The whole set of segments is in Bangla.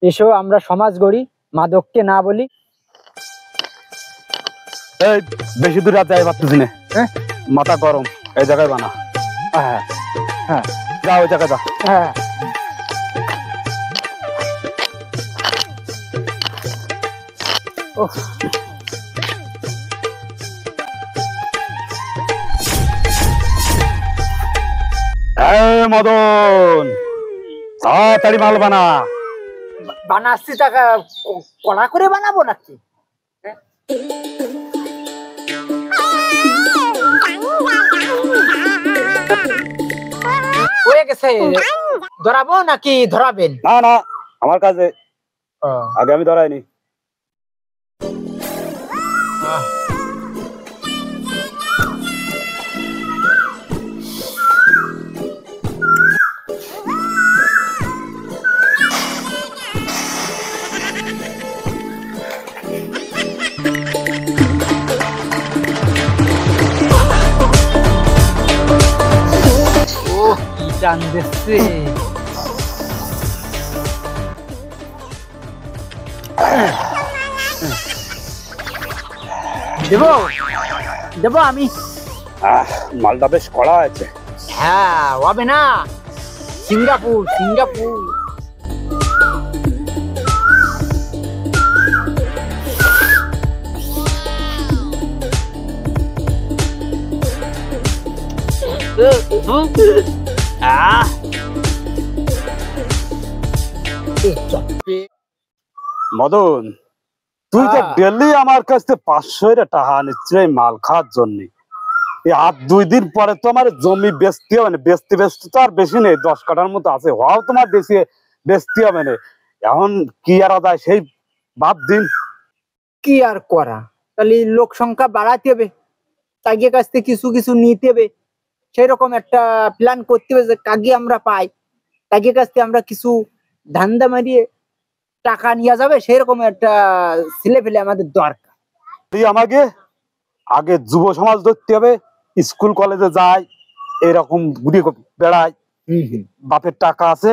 এসো আমরা সমাজ গড়ি, মাদককে না বলি। এই বেশি দূর যাই পারতেছি না, মাথা গরম, এই জায়গায় বানা। হ্যাঁ হ্যাঁ যা ওই জায়গায় যা। হ্যাঁ মদন, তাড়াতাড়ি মাল বানা। বানাচ্ছি, টাকা কড়া করে বানাবো নাকি? হয়ে গেছে, ধরাবো নাকি ধরাবেন? না না, আমার কাছে আগে আমি ধরাইনি। টান দিচ্ছে। দেবো দেবো আমি। মালটা বেশ কড়া আছে। হ্যাঁ হবে না, সিঙ্গাপুর সিঙ্গাপুর। মদন, তুই যে ডেলি আমার কাছে 500 টাকা নিচ্ছিস এই মাল খাওয়ার জন্য। এই আর 2 দিন পরে তো আমার জমি বেচতে হবে না, বেচতে তো আর বেশি নেই, 10 কাঠার মতো আছে, হওয়াও তোমার বেশি বেচতে হবে না। এখন কি আর যায় সেই বাদ দিন। কি আর করা, তাহলে লোক সংখ্যা বাড়াতে হবে, কাগিয়ে কাছ থেকে কিছু কিছু নিতে হবে। সেই রকম একটা প্ল্যান করতে হবে যে কাগিয়ে আমরা পাই, কাগিয়ে কাছ থেকে আমরা কিছু ধান্দা মারিয়ে টাকা নিয়ে যাবে, সেই রকম একটা ছেলে ফেলে আমাদের দরকার। তুই আমাকে আগে যুব সমাজ ধরতে হবে, স্কুল কলেজে যায়, এরকম ঘুরে বেড়ায়, বাপের টাকা আছে,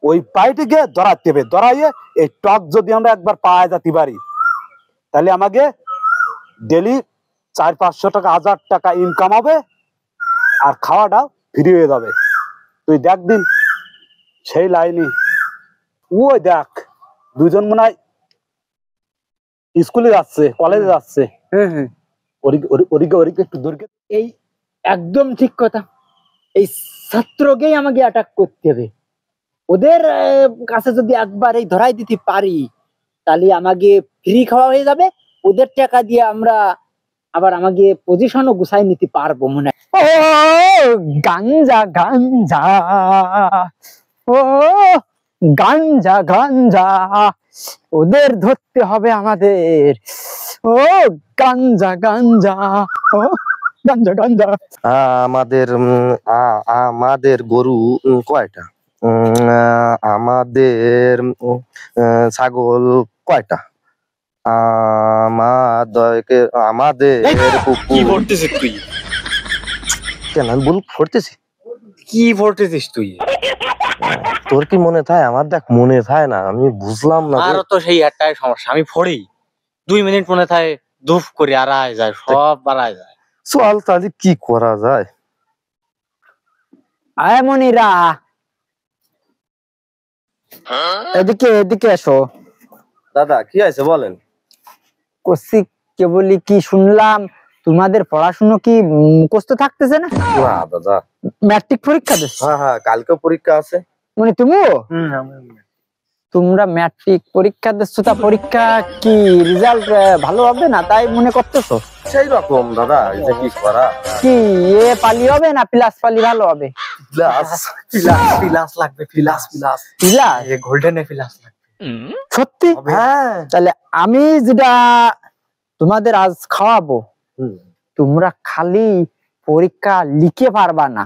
ওই পাইটিকে ধরাতে হবে। ধরাইয়ে এই টক যদি আমরা একবার পাওয়া যেতে পারি, তাহলে আমাকে ডেলি 400-500 টাকা, 1000 টাকা ইনকাম হবে, আর খাওয়াটাও ফ্রি হয়ে যাবে। তুই দেখ দিন সেই লাইনে, ওই দেখ 2জন মনে হয় স্কুলে যাচ্ছে, কলেজে যাচ্ছে। একটু দূরকে। এই একদম ঠিক কথা, এই ছাত্রকেই আমাকে অ্যাটাক করতে হবে। ওদের কাছে যদি একবার এই ধরাই দিতে পারি, তাহলে আমাকে ফ্রি খাওয়া হয়ে যাবে, ওদের টাকা দিয়ে আমরা আবার আমাকে পজিশনও গুছাই নিতে পারবো মনে হয়। ও গাঞ্জা গাঞ্জা, ও গাঞ্জা গাঞ্জা, ওদের ধরতে হবে আমাদের। ও গাঞ্জা গাঞ্জা, ও গাঞ্জা গাঞ্জা। আমাদের গরু কয়টা? আমাদের ছাগল কয়টা? আমাদের কি পড়তেছিস তুই? কেন আমি ভুল পড়তেছি? কি পড়তেছিস তুই? তোর কি মনে থাকে? আমার দেখ মনে থাকে না, আমি বুঝলাম না। আর তো সেই একটাই সমস্যা, আমি পড়ি 2 মিনিট মনে থাকে, ধুপ করে আড়াই যায়, সব বাড়ায় যায়। চল তাহলে কি করা যায়? আয় মনিরা, এদিকে এদিকে এসো। দাদা কি আছে বলেন? কসি কেবলি কি শুনলাম তোমাদের পড়াশুনো কি মুখস্থ থাকতেছে না? না দাদা, ম্যাট্রিক পরীক্ষা দিচ্ছ? হ্যাঁ কালকে পরীক্ষা আছে। মানে তুমিও? তোমরা ম্যাট্রিক পরীক্ষা দিচ্ছ, তা পরীক্ষা কি রেজাল্ট ভালো হবে না তাই মনে করতেছো? সেই রকম দাদা, এটা কি করা? কি এ পালি হবে না প্লাস পালি ভালো হবে? প্লাস প্লাস লাগবে, প্লাস প্লাস প্লাস, এই গোল্ডেন প্লাস লাগবে। সত্যি? হ্যাঁ। তাহলে আমি যেটা তোমাদের আজ খাওয়াবো, তোমরা খালি পরীক্ষা লিখে পারবা না,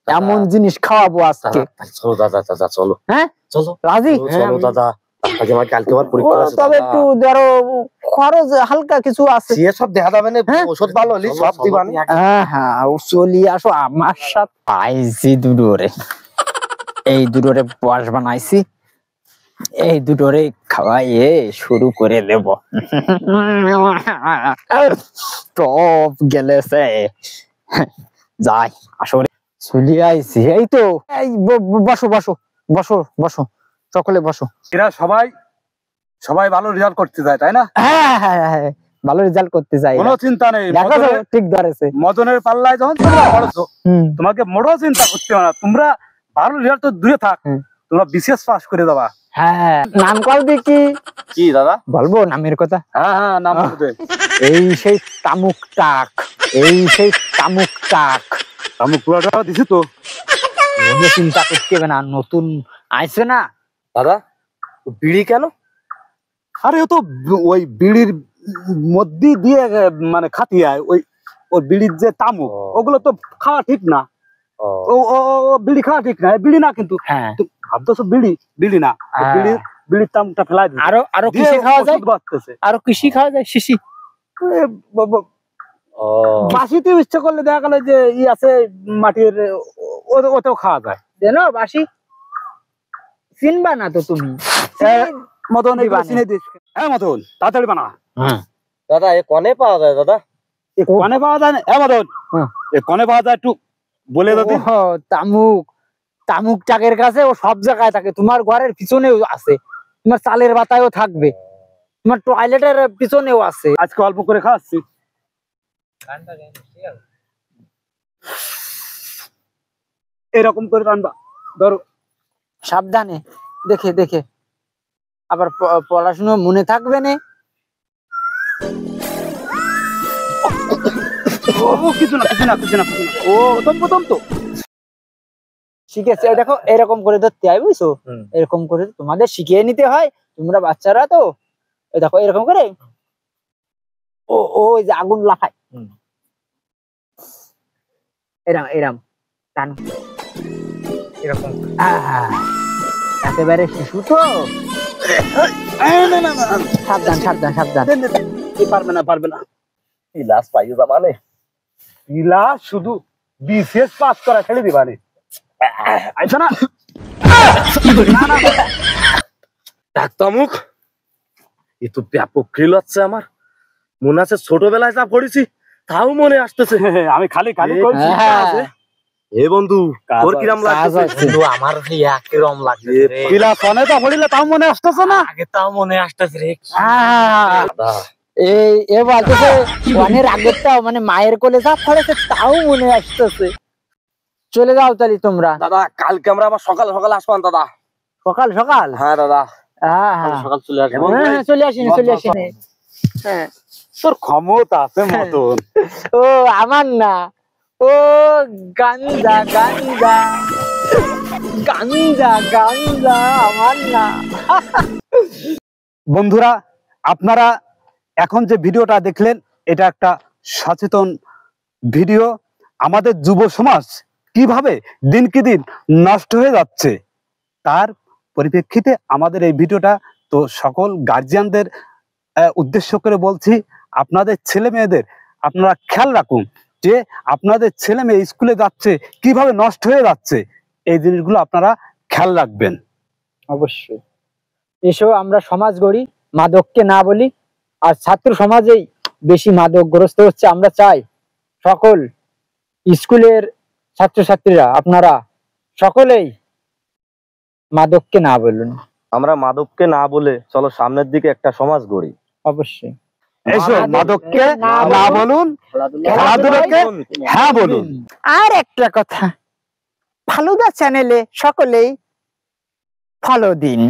এমন জিনিস খাওয়াবো আজকে। চলো দাদা, দাদা চলো। হ্যাঁ চলো, রাজি? চলো দাদা, আমার কালকে আবার পরীক্ষা আছে। তবে একটু ধরো খরচ হালকা কিছু আছে, সে সব দেখা যাবে না, ওষুধ ভালো হলি সব দিবান। হ্যাঁ হ্যাঁ, চলি আসো আমার সাথে। পাইছি দুটোরে, এই দুটোরে বস বানাইছি, এই দুটোরে খাওয়াইয়ে শুরু করে দেব। টপ গেলেছে, যাই আসলে চলে আইছি। এই তো, এই বসো বসো বসো বসো, সকলে বসো। এরা সবাই সবাই ভালো রেজাল্ট করতে যায়, তাই না? হ্যাঁ হ্যাঁ হ্যাঁ, ভালো রেজাল্ট করতে চাই। কোনো চিন্তা নেই। দেখো তো, ঠিক ধরেছে। মদনের পাল্লায় যখন তোমরা পড়ছো, তোমাকে মোটেও চিন্তা করতে হবে না। তোমরা ভালো রেজাল্ট তো দূরে থাক, তোমরা বিশেষ পাস করে দেবা। হ্যাঁ, নাম কল দেখি। কি দাদা? বলবো নামের কথা? হ্যাঁ হ্যাঁ, নাম বলতে। এই সেই তামুক টাক, এই সেই তামুক টাক। আমি পুরোটা দিছি তো। চিন্তা করতে হবে না, নতুন আইছে না। দাদা বিড়ি কেন? আরে ও তো ওই বিড়ির মধ্যে দিয়ে মানে খাতিয়ে ওই ওই বিড়ির যে তামুক, ওগুলো তো খাওয়া ঠিক না। ও ও ও বিড়ি খাওয়া ঠিক না, বিড়ি না কিন্তু। হ্যাঁ, ভাবতেছো বিড়ি, বিড়ি না। বিড়ির তামুকটা ফেলাই দিই। আরো আরো কিসে খাওয়া যায়? বাড়তেছে। আরো কৃষি খাওয়া যায়, শিশি। বাসিতে ইচ্ছা করলে দেখা গেল যে ই আছে মাটির, ওতেও খাওয়া যায়। জানো বাসি চিনবা না তো তুমি। মদন চিনে দিস। হ্যাঁ মদন, তাড়াতাড়ি বানা। দাদা এ কনে পাওয়া যায় দাদা? কনে পাওয়া যায় না? হ্যাঁ মদন, এ কনে পাওয়া যায় একটু বলে দাও। তামুক, তামুক টাকের কাছে ও সব জায়গায় থাকে। তোমার ঘরের পিছনেও আছে, তোমার চালের বাতায়ও থাকবে, তোমার টয়লেটের পিছনেও আছে। আজকে অল্প করে খাওয়াচ্ছি। এরকম করে রান্না ধরো, সাবধানে, দেখে দেখে, আবার পড়াশুনো মনে থাকবে না। কিছু না কিছু না কিছু না, ও প্রথম তো শিখেছে। দেখো এরকম করে ধরতে হয়, বুঝছো? এরকম করে তোমাদের শিখিয়ে নিতে হয়, তোমরা বাচ্চারা তো। এই দেখো এরকম করে, ও ওই যে আগুন লাফায়, এরম এরম টানো, এরকম। একেবারে শিশু তো। সাবধান সাবধান সাবধান। পারবে না পারবে না। ক্লাস পাইও জামানে ইলা শুধু বিশেষ পাস করা ছেড়ে দিবানি। আইছো না? ডাক্তামুখ এ তো ব্যাপক ফিল হচ্ছে আমার। মনে আছে ছোটবেলায় যা পড়েছি তাও মনে আসতেছে। আমি খালি খালি কইছি। এ বন্ধু তোর কিরম লাগছে? আমার কিরম লাগছে কিলা ফোনে তো পড়িলে তাও মনে আসতেছে না? আগে তাও মনে আসতেছে রে। এই এ বলতেছে অনেক আগেরটাও, মানে মায়ের কোলে যা পড়েছে তাও মনে আসতেছে। চলে যাও তাহলে তোমরা। দাদা কালকে আমরা আবার সকাল সকাল আসবান দাদা। সকাল সকাল? হ্যাঁ দাদা, হ্যাঁ হ্যাঁ, সকাল চলে আসবো। হ্যাঁ চলে আসিনি চলে আসিনি। হ্যাঁ, তোর ক্ষমতা আছে মতন। ও আমার না, ও গাঞ্জা গাঞ্জা গাঞ্জা গাঞ্জা, আমার না। বন্ধুরা, আপনারা এখন যে ভিডিওটা দেখলেন, এটা একটা সচেতন ভিডিও। আমাদের যুব সমাজ কিভাবে দিনকে দিন নষ্ট হয়ে যাচ্ছে তার পরিপ্রেক্ষিতে আমাদের এই ভিডিওটা। তো সকল গার্জিয়ানদের উদ্দেশ্য করে বলছি, আপনাদের ছেলে মেয়েদের আপনারা খেয়াল রাখুন যে আপনাদের ছেলে মেয়ে স্কুলে যাচ্ছে কিভাবে নষ্ট হয়ে যাচ্ছে, এই জিনিসগুলো আপনারা খেয়াল রাখবেন। অবশ্যই এসো আমরা সমাজ গড়ি, মাদককে না বলি। আর ছাত্র সমাজেই বেশি মাদকগ্রস্ত হচ্ছে। আমরা চাই সকল স্কুলের ছাত্রছাত্রীরা, আপনারা সকলেই মাদককে না বলুন। আমরা মাদককে না বলে চলো সামনের দিকে একটা সমাজ গড়ি। অবশ্যই এসো মাদককে না বলুন, খেলাধুলাকে হ্যাঁ বলুন। আর একটা কথা, ফালুদা চ্যানেলে সকলেই ফলো দিন।